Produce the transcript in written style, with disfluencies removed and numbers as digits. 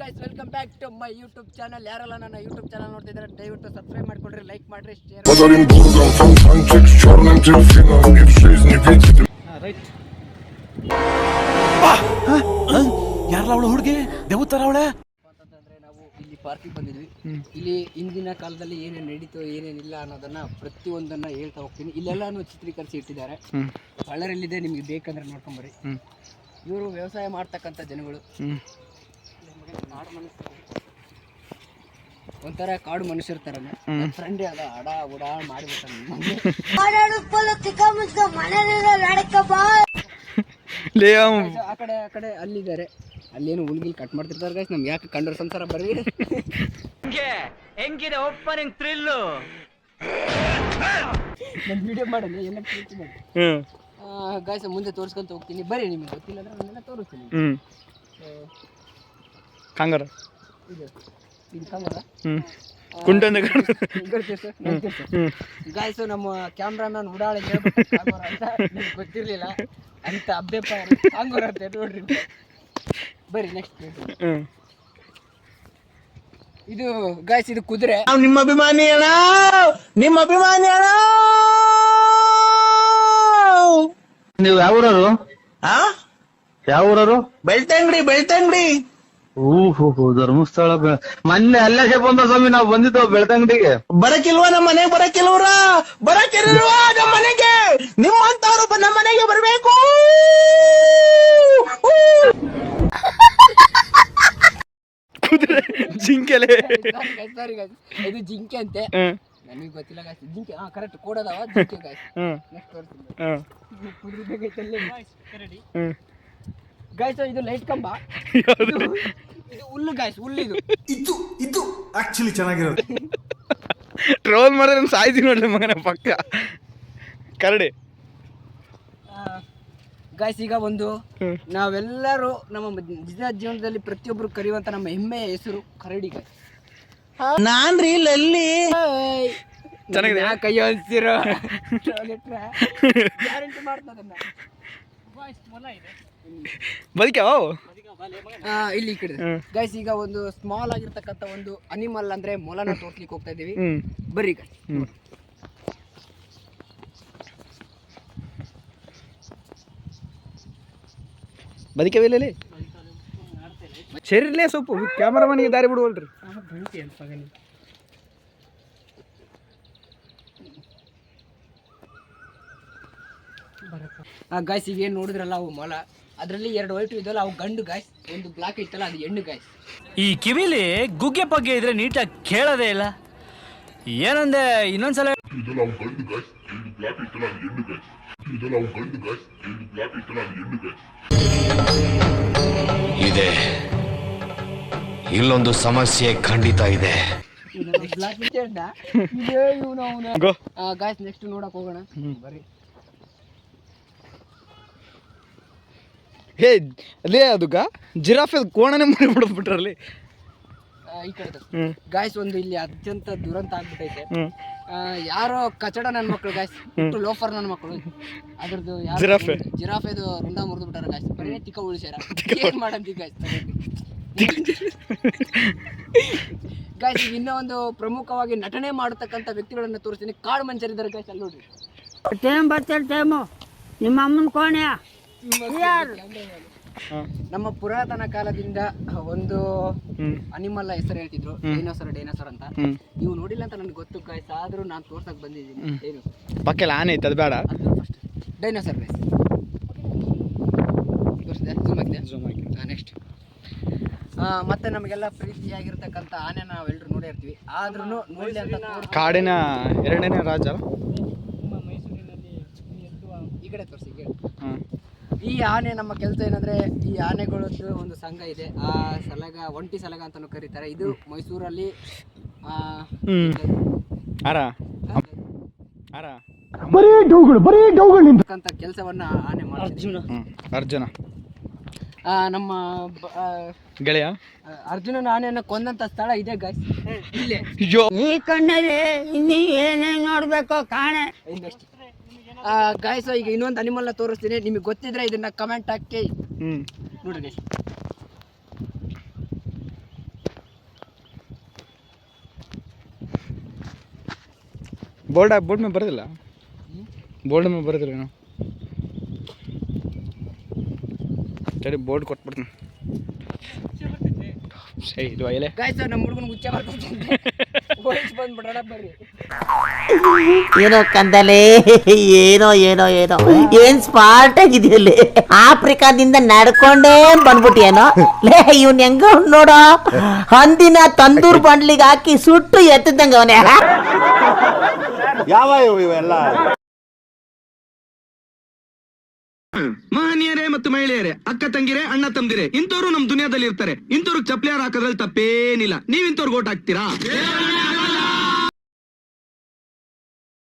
Guys welcome back to my YouTube channel. ಯಾರೆಲ್ಲ ನನ್ನ YouTube channel ನೋಡ್ತಿದ್ದಾರೆ ದಯವಿಟ್ಟು ಸಬ್ಸ್ಕ್ರೈಬ್ ಮಾಡ್ಕೊಳ್ರಿ, ಲೈಕ್ ಮಾಡ್ರಿ, ಶೇರ್ ರೈಟ್. ಯಾರಲ್ಲ ಅವಳು ಹುಡುಗಿ ದೇವತರ ಅವಳೆ ಅಂತಂದ್ರೆ ನಾವು ಇಲ್ಲಿ ಪಾರ್ಕಿಗೆ ಬಂದಿದ್ವಿ. ಇಲ್ಲಿ ಹಿಂದಿನ ಕಾಲದಲ್ಲಿ ಏನೇನು ನಡೀತು ಏನೇನಿಲ್ಲ ಅನ್ನೋದನ್ನ ಪ್ರತಿಯೊಂದನ್ನ ಹೇಳ್ತಾ ಹೋಗ್ತೀನಿ. ಇಲ್ಲೆಲ್ಲಾನು ಚಿತ್ರೀಕರಿಸಿ ಇಟ್ಟಿದ್ದಾರೆ. ಬಳ್ಳಾರಿಯಲ್ಲಿದೆ, ನಿಮ್ಗೆ ಬೇಕಂದ್ರೆ ನೋಡ್ಕೊಂಬರಿ. ಇವರು ವ್ಯವಸಾಯ ಮಾಡ್ತಕ್ಕಂಥ ಜನಗಳು, ಒಂಥರ ಕಾಡು ಮನುಷ್ಯರ ತರನೇ. ಫ್ರೆಂಡ್ ಅದ ಅಡ ಉಡ ಮಾಡಿಬಿಟ್ಟ. ಆ ಕಡೆ ಅಲ್ಲಿದ್ದಾರೆ, ಅಲ್ಲೇನು ಹುಲ್ಗಿಲ್ ಕಟ್ ಮಾಡ್ತಿರ್ತಾರೆ ಗೈಸ್. ನಮ್ಗೆ ಯಾಕೆ ಕಂಡ್ರ ಸಂಸಾರ ಬರ್ರಿ. ಹೆಂಗಿದೆ ಓಪನಿಂಗ್ ಥ್ರಿಲ್ಲು ನಾನು ವಿಡಿಯೋ ಮಾಡಲಿ ಎಲ್ಲ ಕ್ಲಿಕ್ ಮಾಡಿ ಗೈಸ್. ಮುಂದೆ ತೋರಿಸ್ಕೊಂತ ಹೋಗ್ತೀನಿ, ಬರ್ರಿ. ನಿಮ್ಗೆ ಗೊತ್ತಿಲ್ಲ ಅಂದ್ರೆ ನಾನೆಲ್ಲ ತೋರಿಸ್ತೀನಿ. ಕಾಂಗರ ಇದು ಕಾಂಗರ ಗಾಯ್ಸು ನಮ್ಮ ಕ್ಯಾಮ್ರಾಮನ್ ಉಡಾಳೆ ಅಂತ ಗೊತ್ತಿರ್ಲಿಲ್ಲ ಅಂತ ಅಬ್ಬೆಪ್ಪ ಕಾಂಗೂರ ಅಂತ ನೋಡ್ರಿ. ಬರ್ರಿ ನೆಕ್ಸ್ಟ್. ಇದು ಗಾಯ್ಸ್ ಇದು ಕುದುರೆ. ನಿಮ್ಮ ಅಭಿಮಾನಿ ಅಣ್ಣ, ನಿಮ್ಮ ಅಭಿಮಾನಿ ಅಣ್ಣ. ನೀವು ಯಾವ ಊರವರು? ಯಾವ ಊರವರು? ಬೆಳ್ತಂಗಡಿ. ಬೆಳ್ತಂಗಡಿ. ಓಹೋ, ಧರ್ಮಸ್ಥಳ. ಮೊನ್ನೆ ಅಲ್ಲೇ ಬಂದ ಸ್ವಾಮಿ, ನಾವು ಬಂದಿದ್ದು ಬೆಳ್ತಂಗಡಿಗೆ. ಬರಕಿಲ್ವಾ ನಮ್ಮ ಮನೆಗೆ? ಬರಕಿಲ್ವ್ರ? ಬರಕಿಲ್ವಾ ನಮ್ಮ ಮನೆಗೆ? ನಿಮ್ಮಂತವ್ರು ನಮ್ಮ ಮನೆಗೆ ಬರ್ಬೇಕು. ಕುದುರೆ ಜಿಂಕೆಲೆ. ಸಾರಿ ಗಾಯ್ಸ್, ಇದು ಜಿಂಕೆ ಅಂತೆ. ನನಗೆ ಗೊತ್ತಿಲ್ಲ ಗಾಯ್ಸ್. ಜಿಂಕೆ ಕರೆಕ್ಟ್ ಕೊಡೋದವ ಜಿಂಕೆ ಗಾಯ್ಸ್. ನೆಕ್ಸ್ಟ್ ತೋರಿಸ್ತೀನಿ. ಗಾಯ್ಸ್ ಇದು ಲೈಟ್ ಕಂಬ, ಇದು ಹುಲ್ಲು ಗಾಯ್ಸ್, ಹುಲ್ಲು ಇದು ಇದು ಆಕ್ಚುಲಿ ಚೆನ್ನಾಗಿರೋದು. ಟ್ರೋಲ್ ಮಾಡಿದ್ರೆ ಸಾಯ್ತಿ ನೋಡ್ರಿ ಮಗನ ಪಕ್ಕ ಕರಡಿ. ಗಾಯ್ಸ್ ಈಗ ಒಂದು ನಾವೆಲ್ಲರೂ ನಮ್ಮ ನಿಜ ಜೀವನದಲ್ಲಿ ಪ್ರತಿಯೊಬ್ಬರು ಕರೆಯುವಂತ ನಮ್ಮ ಹೆಮ್ಮೆಯ ಹೆಸರು ಕರಡಿ ಗಾಯ್ಸ್. ನಾನ್ರಿ ಲಲ್ಲಿ. ಚೆನ್ನಾಗಿದೆ. ಕೈಯ ಅನ್ಸಿರೋ ಗ್ಯಾರಂಟಿ ಮಾಡ್ತದನ್ನ. ಬದುಕ್ಯಾವ ಇಲ್ಲಿ ಈ ಕಡೆ ಗೈಸ್. ಈಗ ಒಂದು ಸ್ಮಾಲ್ ಆಗಿರ್ತಕ್ಕಂಥ ಒಂದು ಅನಿಮಲ್ ಅಂದ್ರೆ ಮೊಲನ ತೋರ್ಸ್ಲಿಕ್ಕೆ ಹೋಗ್ತಾ ಇದೀವಿ. ಬರ್ರಿ ಈಗ. ಬದುಕವಿಲ್ಲ ಶರೀರಲೇ ಸೊಪ್ಪು. ಕ್ಯಾಮರಾಮನ್ಗೆ ದಾರಿ ಬಿಡುವಲ್ರಿ. ಗಾಯ್ಸ್ ಈಗ ಏನ್ ನೋಡಿದ್ರಲ್ಲ ಅವು ಮೊಲ, ಅದ್ರಲ್ಲಿ 2 ವೈಟ್ ಇದಲ್ಲ, ಅವು ಗಂಡು ಗಾಯ್ಸ್. ಒಂದು ಬ್ಲಾಕ್ ಇತ್ತಲ್ಲ ಅದು ಹೆಣ್ಣು ಗಾಯ್ಸ್. ಈ ಕಿವಿಲಿ ಗುಗ್ಗೆ ಪಗ್ಗೆ ಇದ್ರೆ ನೀಟಾಗಿ ಕೇಳೋದೇ ಇಲ್ಲ. ಏನಂದೆ ಇನ್ನೊಂದ್ಸಲ. ಇದೆ, ಇಲ್ಲೊಂದು ಸಮಸ್ಯೆ ಖಂಡಿತ ಇದೆ. ಗಾಯ್ಸ್ ನೆಕ್ಸ್ಟ್ ನೋಡಕ್ ಹೋಗೋಣ ಬರ್ರಿ. ಹೇ ಅಲ್ಲೇ ಅದಕ್ಕ ಜಿರಾಫೆ ಕೋಣನೆ ಮಾಡಿಬಿಡ್ಬಿಟ್ರಲ್ಲಿ ಈ ಕಡೆ ಗಾಯ್ಸ್. ಒಂದು ಇಲ್ಲಿ ಅತ್ಯಂತ ದುರಂತ ಆಗ್ಬಿಟ್ಟೈತೆ. ಯಾರೋ ಕಚಡ ನನ್ನ ಮಕ್ಕಳು ಗಾಯ್ಸ್, ಲೋಫರ್ ನನ್ನ ಮಕ್ಕಳು. ಅದ್ರದ್ದು ಜಿರಾಫೆದು ರುಂಡ ಮುರಿದು ಬಿಟ್ಟಾರ ಗಾಯ್ಸ್. ಬರೀ ತಿಕ್ಕ ಉಳಿಸ್ಯಾರ. ಏನ್ ಮಾಡಂತಿ ಗಾಯ್ಸ್. ಗಾಯ್ಸ್ ಈಗ ಇನ್ನೂ ಒಂದು ಪ್ರಮುಖವಾಗಿ ನಟನೆ ಮಾಡತಕ್ಕಂಥ ವ್ಯಕ್ತಿಗಳನ್ನ ತೋರಿಸ್ತೀನಿ. ಕಾಡು ಮಂಚರಿದ್ದಾರೆ ಗಾಯ್ಸ್, ಅಲ್ಲಿ ನೋಡ್ರಿ. ನಿಮ್ಮ ಅಮ್ಮನ ಕೋಣೆಯ ನಮ್ಮ ಪುರಾತನ ಕಾಲದಿಂದ ಒಂದು ಅನಿಮಲ್ ಹೆಸರು ಹೇಳ್ತಿದ್ರು, ಡೈನೋಸರ್ ಅಂತ. ನೀವು ನೋಡಿಲ್ಲ ಅಂತ ನನ್ಗೆ ಗೊತ್ತು ಗಾಯ್ಸ್, ಆದ್ರೂ ನಾನು ತೋರ್ಸಕ್ ಬಂದಿದ್ದೀನಿ. ಪಕ್ಕ ಆನೆ ಐತೆ, ಅದು ಬೇಡ. ಡೈನೋಸರ್ ಗೈಸ್ ತೋರಿಸಿದೆ, ಝೂಮ್ ಆಗಿದೆ. ನೆಕ್ಸ್ಟ್ ಮತ್ತೆ ನಮಗೆಲ್ಲ ಪ್ರೀತಿಯಾಗಿರ್ತಕ್ಕಂಥ ಆನೆ ನಾವೆಲ್ಲರೂ ನೋಡೇ ಇರ್ತೀವಿ, ಆದ್ರೂ ನೋಡ್ಲಿ ಅಂತ ಕಾಡಿನ 2ನೇ ರಾಜ ಈ ಕಡೆ ತೋರಿಸಿ. ಈ ಆನೆ ನಮ್ಮ ಕೆಲಸ ಏನಂದ್ರೆ, ಈ ಆನೆಗಳದ್ದು ಒಂದು ಸಂಘ ಇದೆ. ಆ ಸಲಗ ಒಂಟಿ ಸಲಗ ಅಂತಾನು ಕರೀತಾರೆ. ಇದು ಮೈಸೂರಲ್ಲಿ ಕೆಲಸವನ್ನ ಆನೆ ಮಾಡ್ತಾರೆ. ಅರ್ಜುನ ನಮ್ಮ ಗೆಳೆಯ ಅರ್ಜುನನ ಆನೆಯನ್ನ ಕೊಂದಂತ ಸ್ಥಳ ಇದೆ ಗಾಯ್ಸ್, ಇಲ್ಲೇ. ಈ ಕಣ್ಣಲ್ಲಿ ಇನ್ನೀ ಏನೇನ್ ನೋಡ್ಬೇಕು ಕಾಣೆ. ಗಾಯ್ಸ್ ಈಗ ಇನ್ನೊಂದು ಅನಿಮಲ್ನ ತೋರಿಸ್ತೀನಿ. ನಿಮಗೆ ಗೊತ್ತಿದ್ರೆ ಇದನ್ನ ಕಮೆಂಟ್ ಹಾಕಿ ನೋಡ್ರಿ. ಬೋರ್ಡ್ ಮೇಲೆ ಬರೋದಿಲ್ಲ, ಬೋರ್ಡ್ ಮೇಲೆ ಬರೋದಿಲ್ಲ ನಾವು. ಸರಿ ಬೋರ್ಡ್ ಕೊಟ್ಬಿಡ್ತೀನಿ. ಸರಿ ಇದು ಅಯ್ಯಲೆ ಗಾಯ್ಸ್ ನಮ್ಮ ಹುಡುಗನ ಹುಚ್ಚ ಬರ್ತೈತೆ ವಯಸ್ಸು ಬಂದ್ಬಿಡೋಣ ಬರ್ರಿ. ಏನೋ ಕಂದಲೆ, ಏನೋ ಏನೋ ಏನೋ ಏನ್ ಸ್ಮಾರ್ಟ್ ಆಗಿದೆಯಲ್ಲಿ. ಆಫ್ರಿಕಾದಿಂದ ನಡ್ಕೊಂಡೇ ಬಂದ್ಬಿಟ್ಟಿಯೇನೋ ಲೇ. ಇವ್ನ ಹೆಂಗ ನೋಡೋ, ಹಂದಿನ ತಂದೂರ್ ಬಂಡ್ಲಿಗೆ ಹಾಕಿ ಸುಟ್ಟು ಎತ್ತದಂಗ ಅವನೇ. ಯಾವ ಇವೆಲ್ಲ ಮಹನೀಯರೇ ಮತ್ತು ಮಹಿಳೆಯರೇ, ಅಕ್ಕ ತಂಗಿರೇ, ಅಣ್ಣ ತಮ್ದಿರೇ, ಇಂಥವ್ರು ನಮ್ ದುನಿಯಾದಲ್ಲಿ ಇರ್ತಾರೆ. ಇಂಥವ್ರಿಗೆ ಚಪ್ಲಿ ಹಾಕೋದ್ರಲ್ಲಿ ತಪ್ಪೇನಿಲ್ಲ. ನೀವ್ ಇಂಥವ್ರಿಗೆ ಓಟ್ ಹಾಕ್ತೀರಾ?